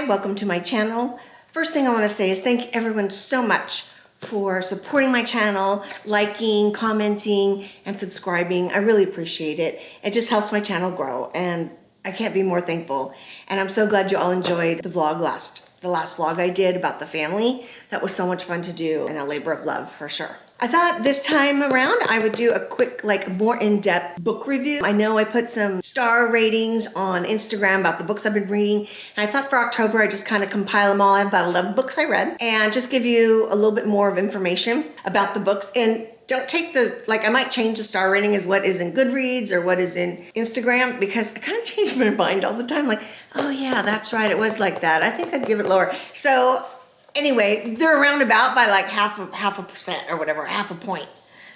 Hi, welcome to my channel. First thing I want to say is thank you everyone so much for supporting my channel, liking, commenting, and subscribing. I really appreciate it. It just helps my channel grow, and I can't be more thankful. And I'm so glad you all enjoyed the last vlog I did about the family. That was so much fun to do and a labor of love for sure. I thought this time around I would do a quick, more in-depth book review. I know I put some star ratings on Instagram about the books I've been reading, and I thought for October I just kind of compile them all. I have about 11 books I read, and just give you a little bit more of information about the books. And don't take I might change the star rating as what is in Goodreads or what is in Instagram, because I kind of change my mind all the time. Oh yeah, that's right, it was like that. I think I'd give it lower. So anyway, they're around about by half a percent or whatever, half a point,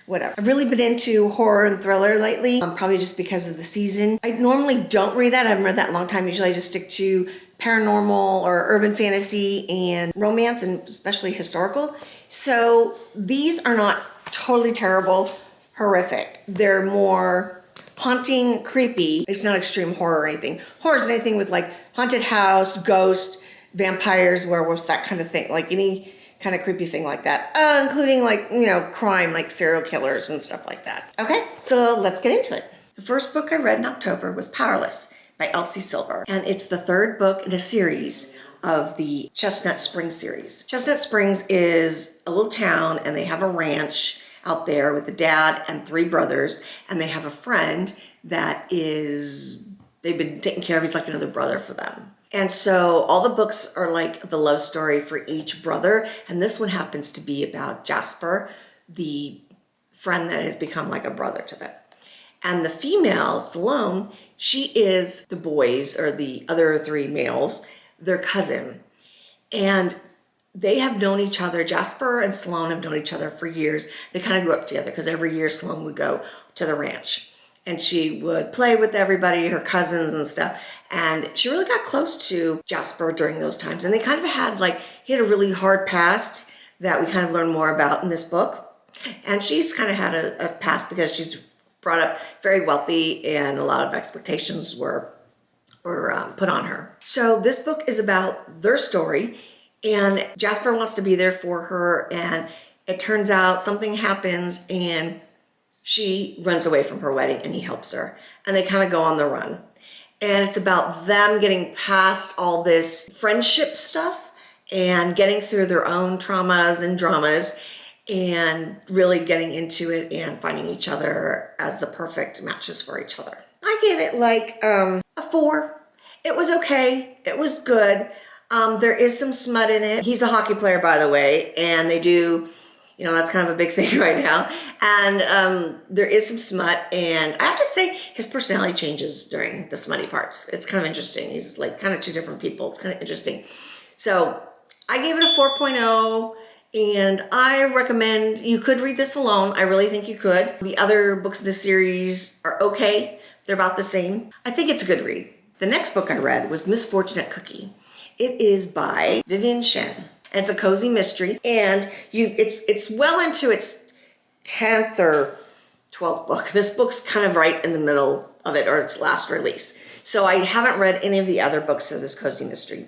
whatever. I've really been into horror and thriller lately, probably just because of the season. I normally don't read that. I haven't read that in a long time. Usually I just stick to paranormal or urban fantasy and romance, and especially historical. So these are not totally terrible, horrific. They're more haunting, creepy. It's not extreme horror or anything. Horror is anything with haunted house, ghost, vampires, werewolves, that kind of thing, any kind of creepy thing like that, including crime, serial killers and stuff like that. Okay, so let's get into it. The first book I read in October was Powerless by Elsie Silver, and it's the third book in a series of the Chestnut Springs series. Chestnut Springs is a little town, and they have a ranch out there with the dad and 3 brothers, and they have a friend that they've been taking care of. He's like another brother for them. And so all the books are the love story for each brother. And this one happens to be about Jasper, the friend that has become like a brother to them. And the female, Salome, she is the boys, or the other 3 males, their cousin. And they have known each other. Jasper and Salome have known each other for years. They kind of grew up together because every year Salome would go to the ranch and she would play with everybody, her cousins and stuff. And she really got close to Jasper during those times. And they kind of had he had a really hard past that we kind of learn more about in this book. And she's kind of had a past because she's brought up very wealthy, and a lot of expectations were put on her. So this book is about their story, and Jasper wants to be there for her, and it turns out something happens and she runs away from her wedding and he helps her, and they kind of go on the run. And it's about them getting past all this friendship stuff and getting through their own traumas and dramas and really getting into it and finding each other as the perfect matches for each other. I gave it a 4. It was okay. It was good. There is some smut in it. He's a hockey player, by the way, and they do, that's kind of a big thing right now. And there is some smut, and I have to say his personality changes during the smutty parts. It's kind of interesting. He's kind of 2 different people. It's kind of interesting. So I gave it a 4.0, and I recommend you could read this alone. I really think you could. The other books in the series are okay. They're about the same. I think it's a good read. The next book I read was Misfortunate Cookie. It is by Vivian Shen, and it's a cozy mystery, and it's well into its 10th or 12th book. This book's kind of right in the middle of it, or its last release. So I haven't read any of the other books of this cozy mystery.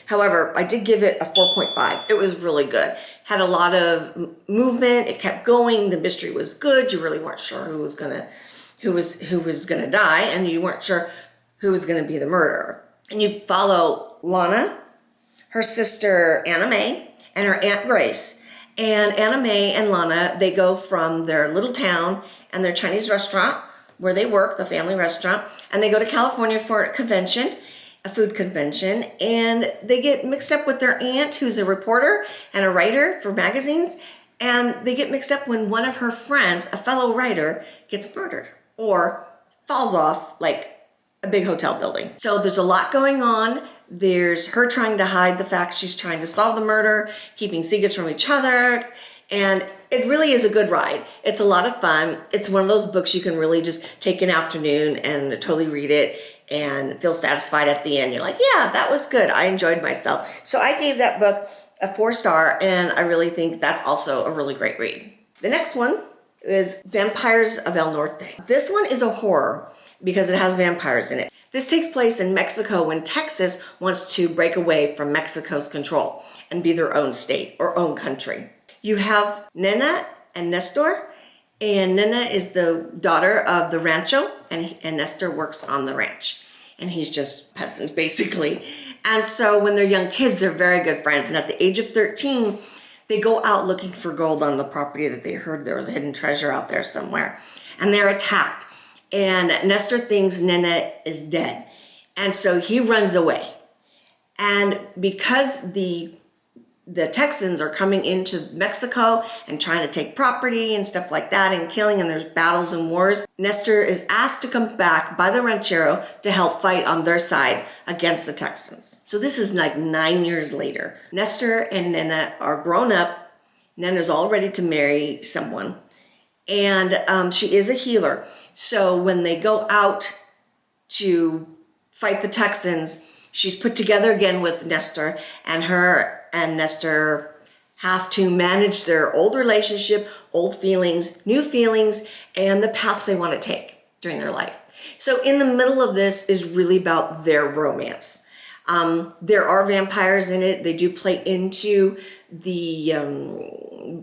However, I did give it a 4.5. It was really good. Had a lot of movement. It kept going. The mystery was good. You really weren't sure who was gonna die, and you weren't sure who was gonna be the murderer. And you follow Lana, her sister Anna May, and her Aunt Grace. And Anna May and Lana, they go from their little town and their Chinese restaurant where they work, the family restaurant, and they go to California for a convention, a food convention, and they get mixed up with their aunt, who's a reporter and a writer for magazines, and they get mixed up when one of her friends, a fellow writer, gets murdered or falls off a big hotel building. So there's a lot going on. There's her trying to hide the fact she's trying to solve the murder, keeping secrets from each other, and it really is a good ride. It's a lot of fun. It's one of those books you can really just take an afternoon and totally read it and feel satisfied at the end. You're like, yeah, that was good. I enjoyed myself. So I gave that book a 4-star, and I really think that's also a really great read. The next one is Vampires of El Norte. This one is a horror because it has vampires in it. This takes place in Mexico when Texas wants to break away from Mexico's control and be their own state or own country. You have Nena and Nestor, and Nena is the daughter of the rancho, and Nestor works on the ranch. And he's just peasant, basically. And so when they're young kids, they're very good friends. And at the age of 13, they go out looking for gold on the property that they heard there was a hidden treasure out there somewhere. And they're attacked. And Nestor thinks Nena is dead. And so he runs away. And because the Texans are coming into Mexico and trying to take property and stuff like that and killing, and there's battles and wars, Nestor is asked to come back by the ranchero to help fight on their side against the Texans. So this is like 9 years later. Nestor and Nena are grown up. Nena's all ready to marry someone. And she is a healer. So when they go out to fight the Texans, she's put together again with Nestor, and her and Nestor have to manage their old relationship, old feelings, new feelings, and the paths they want to take during their life. So in the middle of this is really about their romance. There are vampires in it. They do play into the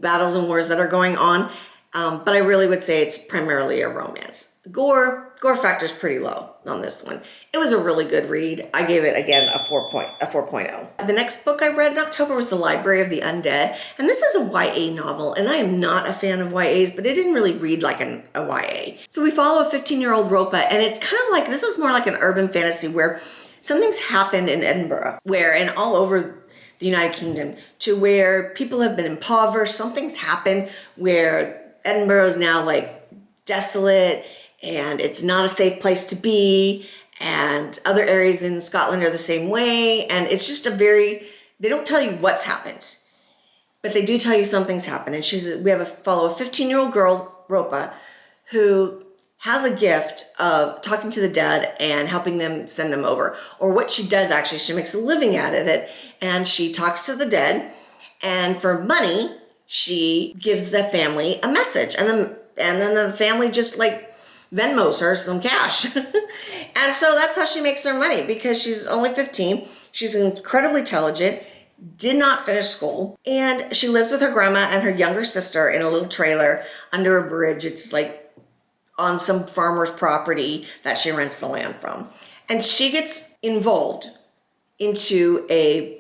battles and wars that are going on. But I really would say it's primarily a romance. Gore factor is pretty low on this one. It was a really good read. I gave it, again, a 4.0. The next book I read in October was The Library of the Undead. And this is a YA novel. And I am not a fan of YAs, but it didn't really read like a YA. So we follow a 15-year-old Ropa, and it's kind of like, this is more like an urban fantasy where something's happened in Edinburgh, and all over the United Kingdom, to where people have been impoverished. Something's happened where Edinburgh is now like desolate, and it's not a safe place to be, and other areas in Scotland are the same way, and it's just they don't tell you what's happened, but they do tell you something's happened. And we follow a 15-year-old girl, Ropa, who has a gift of talking to the dead and helping them send them over. Or what she does, actually, she makes a living out of it, and she talks to the dead, and for money, she gives the family a message, and then the family just like Venmos her some cash. And so that's how she makes her money, because she's only 15. She's incredibly intelligent, did not finish school, and she lives with her grandma and her younger sister in a little trailer under a bridge. It's like on some farmer's property that she rents the land from. And she gets involved into a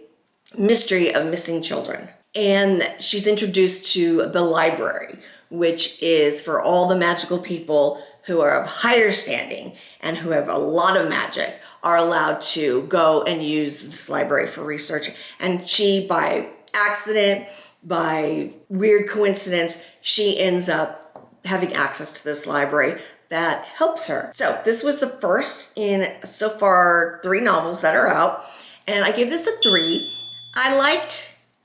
mystery of missing children. And she's introduced to the library, which is for all the magical people who are of higher standing and who have a lot of magic are allowed to go and use this library for research. And she, by accident, by weird coincidence, she ends up having access to this library that helps her. So this was the first in so far 3 novels that are out, and I gave this a 3.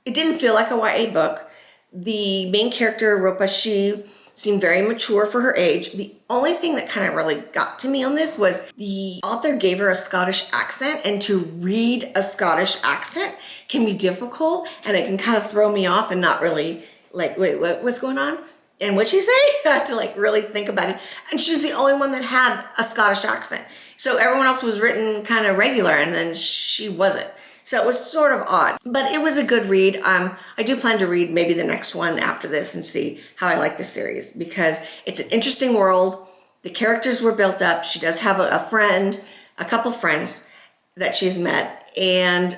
It didn't feel like a YA book. The main character, Ropa, she seemed very mature for her age. The only thing that kind of really got to me on this was the author gave her a Scottish accent, and to read a Scottish accent can be difficult, and it can kind of throw me off and not really like, wait, what's going on? And what'd she say? I have to like really think about it. And she's the only one that had a Scottish accent. So everyone else was written kind of regular, and then she wasn't. So it was sort of odd, but it was a good read. I do plan to read maybe the next one after this and see how I like the series, because it's an interesting world. The characters were built up. She does have a couple friends that she's met, and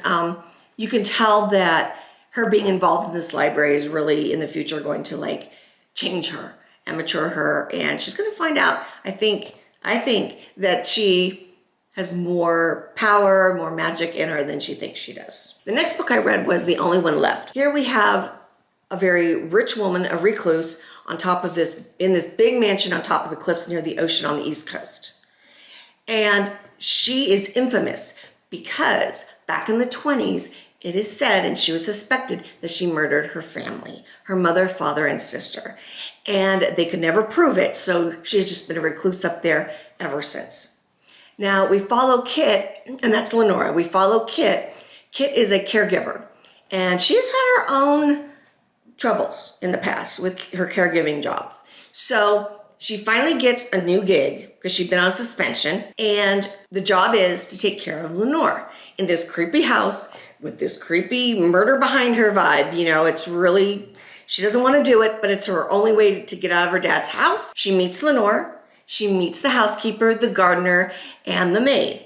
you can tell that her being involved in this library is really in the future going to like change her and mature her, and she's going to find out. I think that she has more power, more magic in her than she thinks she does. The next book I read was The Only One Left. Here we have a very rich woman, a recluse, in this big mansion on top of the cliffs near the ocean on the East Coast. And she is infamous because back in the 20s, it is said, and she was suspected, that she murdered her family, her mother, father, and sister. And they could never prove it, so she's just been a recluse up there ever since. Now, we follow Kit, and that's Lenora. We follow Kit. Kit is a caregiver, and she's had her own troubles in the past with her caregiving jobs. So she finally gets a new gig because she'd been on suspension, and the job is to take care of Lenore in this creepy house with this creepy murder behind her vibe. You know, it's really, she doesn't want to do it, but it's her only way to get out of her dad's house. She meets Lenore, she meets the housekeeper, the gardener, and the maid,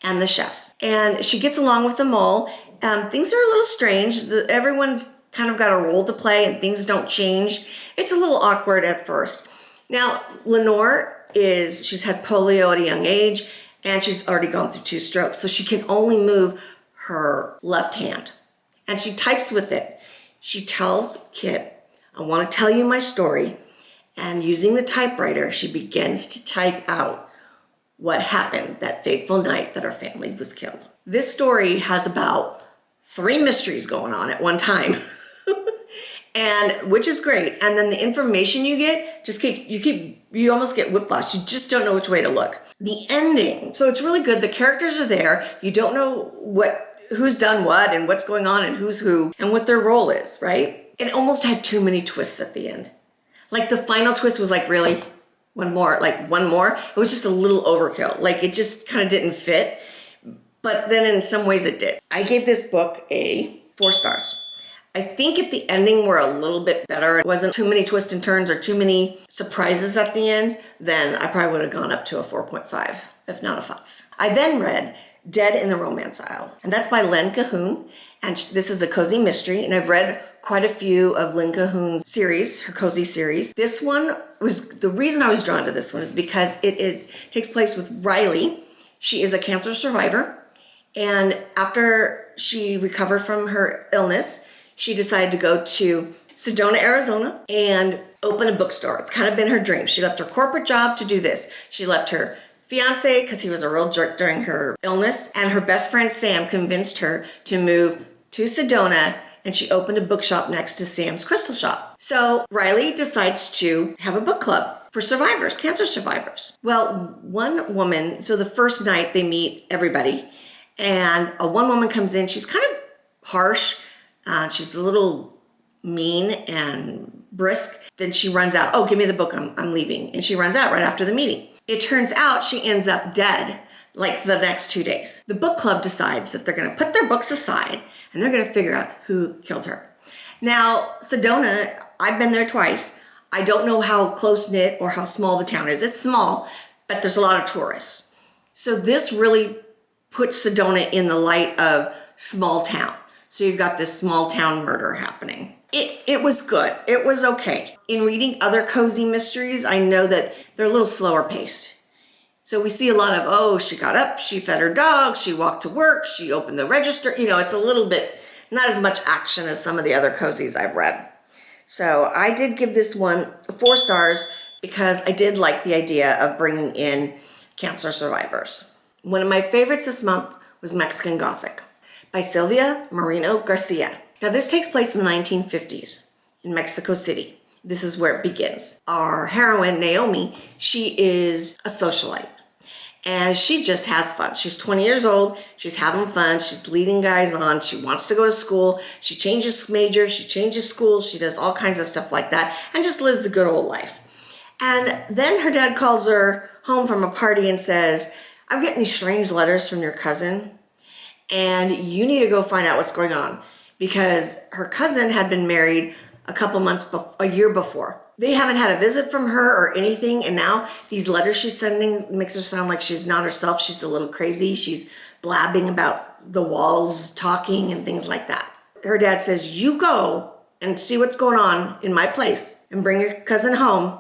and the chef. And she gets along with them all. Things are a little strange. Everyone's kind of got a role to play and things don't change. It's a little awkward at first. Now, Lenore she's had polio at a young age and she's already gone through 2 strokes. So she can only move her left hand and she types with it. She tells Kit, I want to tell you my story. And using the typewriter, she begins to type out what happened that fateful night that our family was killed. This story has about 3 mysteries going on at one time. And which is great. And then the information you get you almost get whiplash. You just don't know which way to look. The ending, so it's really good. The characters are there. You don't know who's done what and what's going on and who's who and what their role is, right? It almost had too many twists at the end. Like the final twist was like, really? One more? It was just a little overkill. Like it just kind of didn't fit. But then in some ways it did. I gave this book a 4 stars. I think if the ending were a little bit better, it wasn't too many twists and turns or too many surprises at the end, then I probably would have gone up to a 4.5, if not a 5. I then read Dead in the Romance Aisle, and that's by Len Cahoon, and this is a cozy mystery, and I've read quite a few of Len Cahoon's series, her cozy series. This one was, the reason I was drawn to this one is because it takes place with Riley. She is a cancer survivor, and after she recovered from her illness, she decided to go to Sedona, Arizona and open a bookstore. It's kind of been her dream. She left her corporate job to do this. She left her fiance because he was a real jerk during her illness. And her best friend, Sam, convinced her to move to Sedona, and she opened a bookshop next to Sam's Crystal Shop. So Riley decides to have a book club for survivors, cancer survivors. Well, one woman, so the first night they meet everybody, and one woman comes in. She's kind of harsh. She's a little mean and brisk. Then she runs out. Oh, give me the book. I'm leaving. And she runs out right after the meeting. It turns out she ends up dead like the next 2 days. The book club decides that they're going to put their books aside and they're going to figure out who killed her. Now, Sedona, I've been there twice. I don't know how close-knit or how small the town is. It's small, but there's a lot of tourists. So this really puts Sedona in the light of small town. So you've got this small town murder happening. It was good. It was okay. In reading other cozy mysteries, I know that they're a little slower paced. So we see a lot of, she got up, she fed her dog, she walked to work, she opened the register. You know, it's a little bit, not as much action as some of the other cozies I've read. So I did give this one 4 stars because I did like the idea of bringing in cancer survivors. One of my favorites this month was Mexican Gothic by Silvia Moreno Garcia. Now this takes place in the 1950s in Mexico City. This is where it begins. Our heroine, Naomi, she is a socialite and she just has fun. She's 20 years old, she's having fun, she's leading guys on, she wants to go to school, she changes majors, she changes schools, she does all kinds of stuff like that and just lives the good old life. And then her dad calls her home from a party and says, I'm getting these strange letters from your cousin, and you need to go find out what's going on, because her cousin had been married a year before. They haven't had a visit from her or anything, and now these letters she's sending makes her sound like she's not herself. She's a little crazy. She's blabbing about the walls, talking and things like that. Her dad says, you go and see what's going on in my place and bring your cousin home,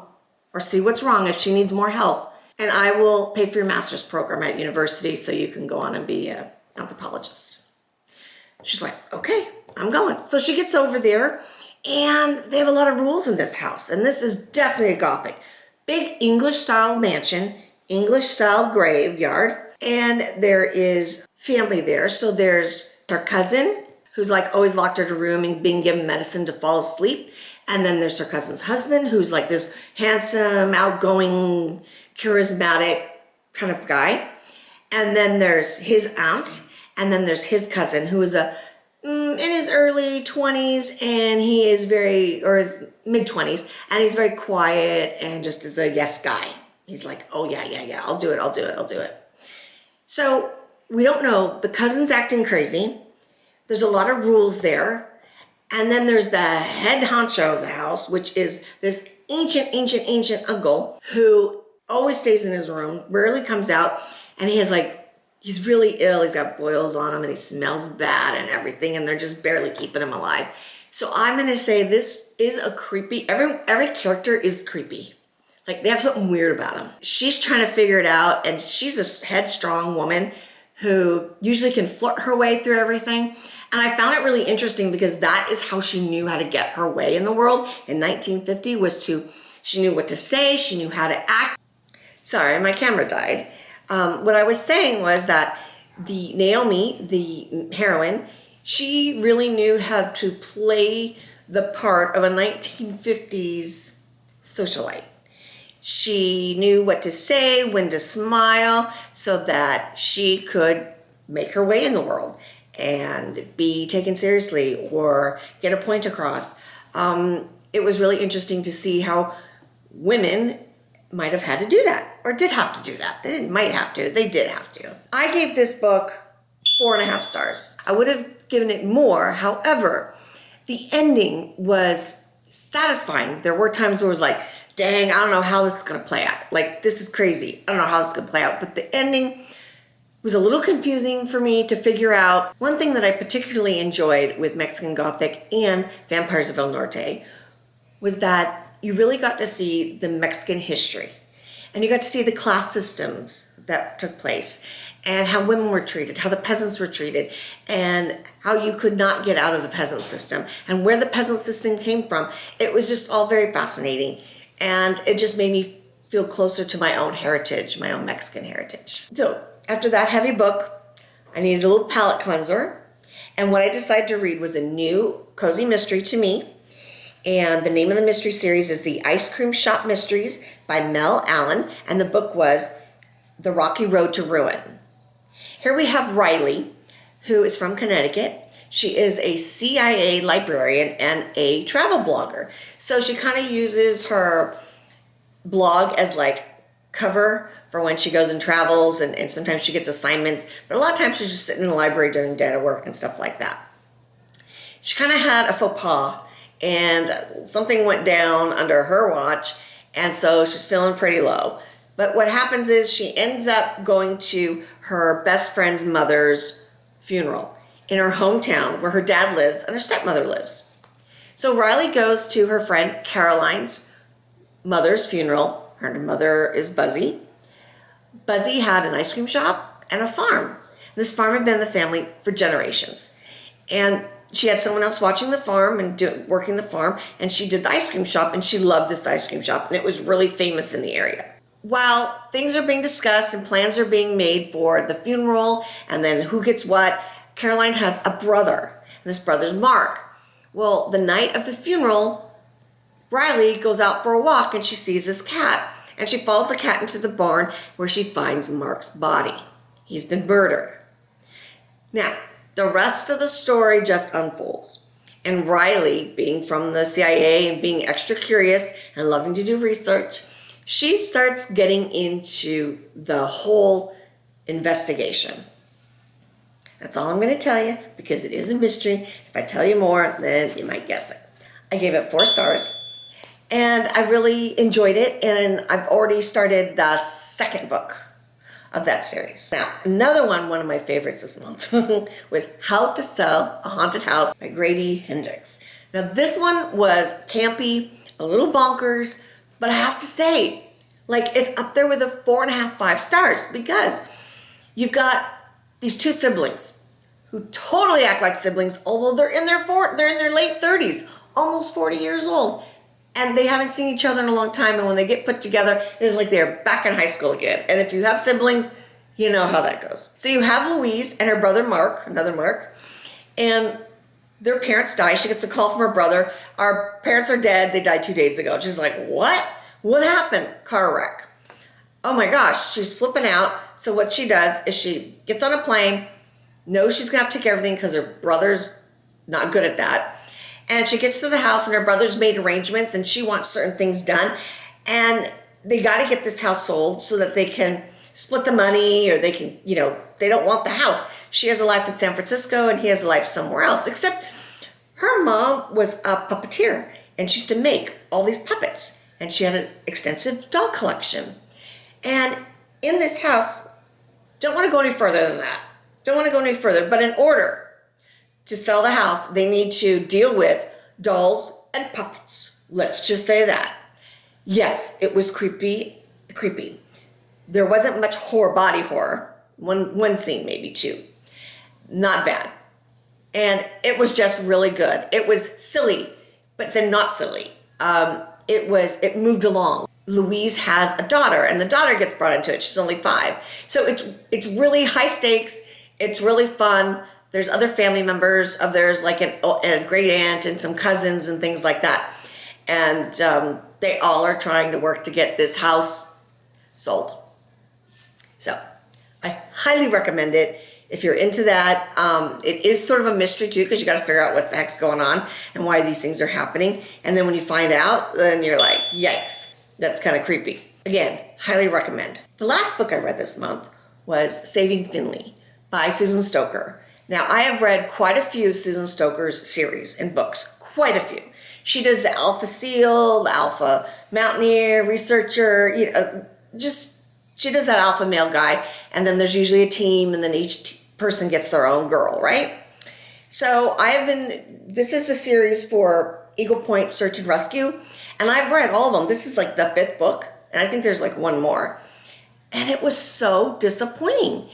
or see what's wrong if she needs more help, and I will pay for your master's program at university so you can go on and be an anthropologist. She's like, okay, I'm going. So she gets over there, and they have a lot of rules in this house, and this is definitely a Gothic. Big English-style mansion, English-style graveyard, and there is family there. So there's her cousin, who's like always locked her in a room and being given medicine to fall asleep. And then there's her cousin's husband, who's like this handsome, outgoing, charismatic kind of guy. And then there's his aunt, and then there's his cousin, who is a in his early 20s, and he is or his mid 20s, and he's very quiet and just is a yes guy. He's like, oh yeah, I'll do it. So we don't know. The cousin's acting crazy. There's a lot of rules there. And then there's the head honcho of the house, which is this ancient uncle who always stays in his room, rarely comes out, and he's really ill. He's got boils on him and he smells bad and everything, and they're just barely keeping him alive. So I'm gonna say this is a creepy, every character is creepy. Like, they have something weird about them. She's trying to figure it out, and she's a headstrong woman who usually can flirt her way through everything. And I found it really interesting because that is how she knew how to get her way in the world in 1950 she knew what to say, she knew how to act. Sorry, my camera died. What I was saying was that Naomi, the heroine, she really knew how to play the part of a 1950s socialite. She knew what to say, when to smile, so that she could make her way in the world and be taken seriously or get a point across. It was really interesting to see how women might have had to do that, or did have to do that. They didn't might have to, they did have to. I gave this book 4.5 stars. I would have given it more. However, the ending was satisfying. There were times where it was like, dang, I don't know how this is gonna play out. Like, this is crazy. I don't know how this is gonna play out. But the ending was a little confusing for me to figure out. One thing that I particularly enjoyed with Mexican Gothic and Vampires of El Norte was that you really got to see the Mexican history. And you got to see the class systems that took place, and how women were treated, how the peasants were treated, and how you could not get out of the peasant system, and where the peasant system came from. It was just all very fascinating. And it just made me feel closer to my own heritage, my own Mexican heritage. So after that heavy book, I needed a little palate cleanser. And what I decided to read was a new cozy mystery to me. And the name of the mystery series is The Ice Cream Shop Mysteries by Mel Allen. And the book was The Rocky Road to Ruin. Here we have Riley, who is from Connecticut. She is a CIA librarian and a travel blogger. So she kind of uses her blog as like cover for when she goes and travels, and sometimes she gets assignments. But a lot of times she's just sitting in the library during data work and stuff like that. She kind of had a faux pas, and something went down under her watch, and so she's feeling pretty low. But what happens is she ends up going to her best friend's mother's funeral in her hometown where her dad lives and her stepmother lives. So Riley goes to her friend Caroline's mother's funeral. Her mother is Buzzy. Buzzy had an ice cream shop and a farm. This farm had been in the family for generations. And she had someone else watching the farm and working the farm, and she did the ice cream shop, and she loved this ice cream shop, and it was really famous in the area. While things are being discussed and plans are being made for the funeral and then who gets what, Caroline has a brother, and this brother's Mark. Well, the night of the funeral, Riley goes out for a walk and she sees this cat, and she follows the cat into the barn where she finds Mark's body. He's been murdered. Now, the rest of the story just unfolds. And Riley, being from the CIA and being extra curious and loving to do research, she starts getting into the whole investigation. That's all I'm going to tell you, because it is a mystery. If I tell you more, then you might guess it. I gave it 4 stars, and I really enjoyed it, and I've already started the second book of that series. Now, another one of my favorites this month was How to Sell a Haunted House by Grady Hendrix. Now, this one was campy, a little bonkers, but I have to say, like, it's up there with a 4.5, 5 stars, because you've got these 2 siblings who totally act like siblings, although they're in their late 30s, almost 40 years old, and they haven't seen each other in a long time. And when they get put together, it is like they're back in high school again. And if you have siblings, you know how that goes. So you have Louise and her brother Mark, another Mark, and their parents die. She gets a call from her brother. Our parents are dead. They died 2 days ago. She's like, what? What happened? Car wreck. Oh my gosh, she's flipping out. So what she does is she gets on a plane, knows she's gonna have to take everything because her brother's not good at that. And she gets to the house and her brother's made arrangements and she wants certain things done. And they got to get this house sold so that they can split the money, or they can, they don't want the house. She has a life in San Francisco and he has a life somewhere else, except her mom was a puppeteer and she used to make all these puppets, and she had an extensive doll collection. And in this house, don't want to go any further than that. Don't want to go any further, but in order to sell the house, they need to deal with dolls and puppets. Let's just say that. Yes, it was creepy. There wasn't much body horror. One scene, maybe two. Not bad. And it was just really good. It was silly, but then not silly. It moved along. Louise has a daughter, and the daughter gets brought into it. She's only 5. So it's really high stakes. It's really fun. There's other family members of theirs, like a great aunt and some cousins and things like that. And they all are trying to work to get this house sold. So I highly recommend it if you're into that. It is sort of a mystery too, because you got to figure out what the heck's going on and why these things are happening. And then when you find out, then you're like, yikes, that's kind of creepy. Again, highly recommend. The last book I read this month was Saving Finley by Susan Stoker. Now, I have read quite a few Susan Stoker's series and books, quite a few. She does the Alpha SEAL, the Alpha Mountaineer, Researcher, she does that alpha male guy, and then there's usually a team, and then each person gets their own girl, right? So this is the series for Eagle Point Search and Rescue, and I've read all of them. This is like the 5th book, and I think there's like one more. And it was so disappointing.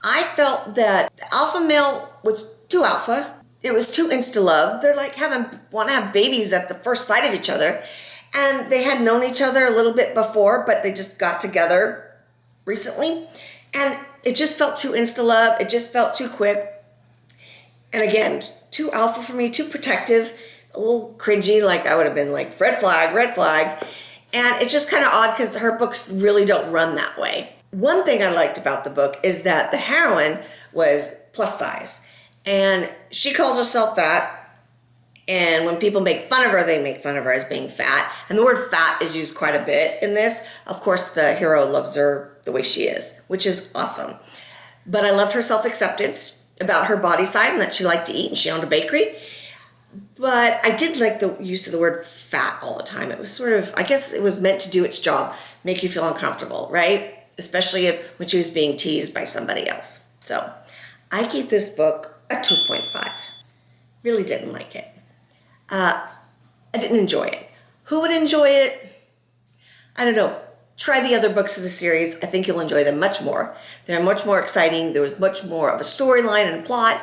I felt that the alpha male was too alpha. It was too insta-love. They're like want to have babies at the first sight of each other. And they had known each other a little bit before, but they just got together recently. And it just felt too insta-love. It just felt too quick. And again, too alpha for me, too protective, a little cringy, like I would have been like, red flag. And it's just kind of odd because her books really don't run that way. One thing I liked about the book is that the heroine was plus size. And she calls herself fat. And when people make fun of her, they make fun of her as being fat. And the word fat is used quite a bit in this. Of course, the hero loves her the way she is, which is awesome. But I loved her self-acceptance about her body size and that she liked to eat and she owned a bakery. But I did like the use of the word fat all the time. It was sort of, I guess it was meant to do its job, make you feel uncomfortable, right? Especially when she was being teased by somebody else. So I gave this book a 2.5. Really didn't like it. I didn't enjoy it. Who would enjoy it? I don't know. Try the other books of the series. I think you'll enjoy them much more. They're much more exciting. There was much more of a storyline and plot.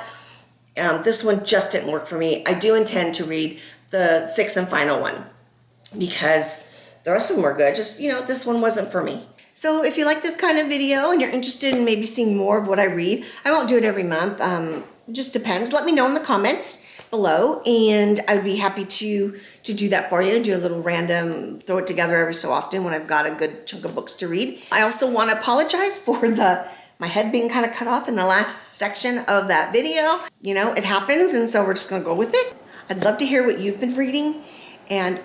This one just didn't work for me. I do intend to read the 6th and final one because the rest of them were good. Just, this one wasn't for me. So if you like this kind of video and you're interested in maybe seeing more of what I read, I won't do it every month. It just depends. Let me know in the comments below, and I'd be happy to do that for you, do a little random, throw it together every so often when I've got a good chunk of books to read. I also want to apologize for my head being kind of cut off in the last section of that video. It happens, and so we're just going to go with it. I'd love to hear what you've been reading, and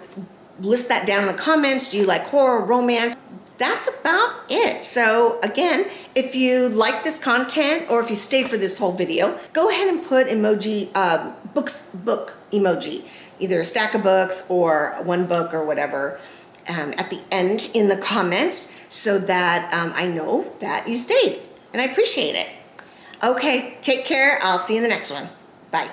list that down in the comments. Do you like horror, romance? That's about it. So again, if you like this content or if you stayed for this whole video, go ahead and put emoji, book emoji, either a stack of books or one book or whatever at the end in the comments so that I know that you stayed, and I appreciate it. Okay, take care. I'll see you in the next one. Bye.